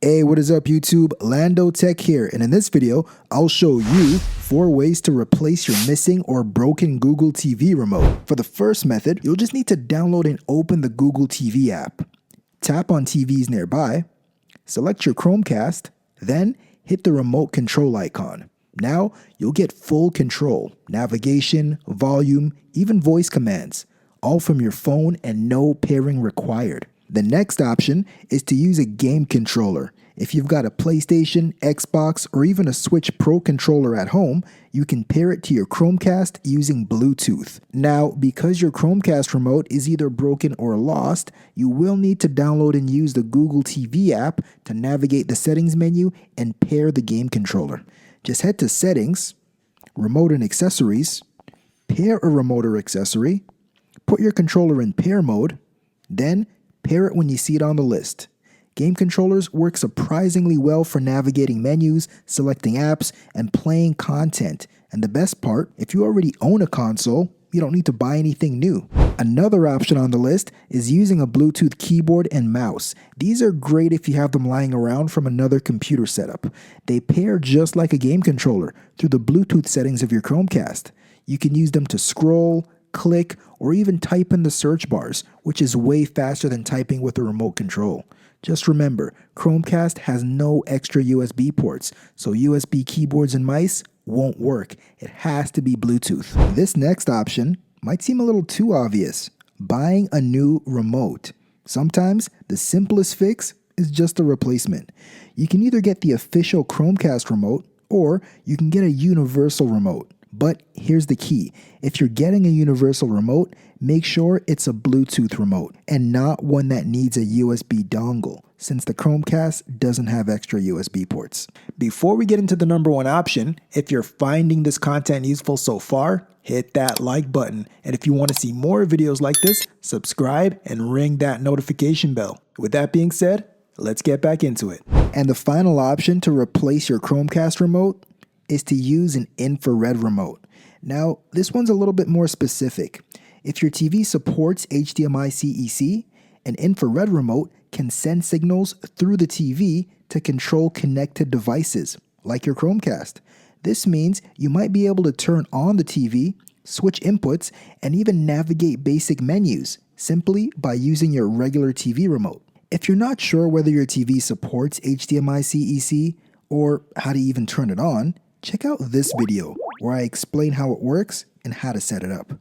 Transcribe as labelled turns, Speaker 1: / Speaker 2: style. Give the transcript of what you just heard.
Speaker 1: Hey, what is up YouTube? Lando Tech here, and in this video, I'll show you 4 ways to replace your missing or broken Google TV remote. For the first method, you'll just need to download and open the Google TV app. Tap on TVs nearby, select your Chromecast, then hit the remote control icon. Now, you'll get full control, navigation, volume, even voice commands, all from your phone and no pairing required. The next option is to use a game controller. If you've got a PlayStation, Xbox, or even a Switch Pro controller at home, you can pair it to your Chromecast using Bluetooth. Now, because your Chromecast remote is either broken or lost, you will need to download and use the Google TV app to navigate the settings menu and pair the game controller. Just head to Settings, Remote and Accessories, pair a remote or accessory, put your controller in pair mode, then pair it when you see it on the list. Game controllers work surprisingly well for navigating menus, selecting apps, and playing content. And the best part, if you already own a console, you don't need to buy anything new. Another option on the list is using a Bluetooth keyboard and mouse. These are great if you have them lying around from another computer setup. They pair just like a game controller through the Bluetooth settings of your Chromecast. You can use them to scroll, click, or even type in the search bars, which is way faster than typing with a remote control. Just remember, Chromecast has no extra USB ports, so USB keyboards and mice won't work. It has to be Bluetooth. This next option might seem a little too obvious: buying a new remote. Sometimes the simplest fix is just a replacement. You can either get the official Chromecast remote or you can get a universal remote. But here's the key: if you're getting a universal remote, make sure it's a Bluetooth remote and not one that needs a USB dongle, since the Chromecast doesn't have extra USB ports. Before we get into the number one option, if you're finding this content useful so far, hit that like button. And if you want to see more videos like this, subscribe and ring that notification bell. With that being said, let's get back into it. And the final option to replace your Chromecast remote is to use an infrared remote. Now, this one's a little bit more specific. If your TV supports HDMI CEC, an infrared remote can send signals through the TV to control connected devices, like your Chromecast. This means you might be able to turn on the TV, switch inputs, and even navigate basic menus simply by using your regular TV remote. If you're not sure whether your TV supports HDMI CEC or how to even turn it on, check out this video where I explain how it works and how to set it up.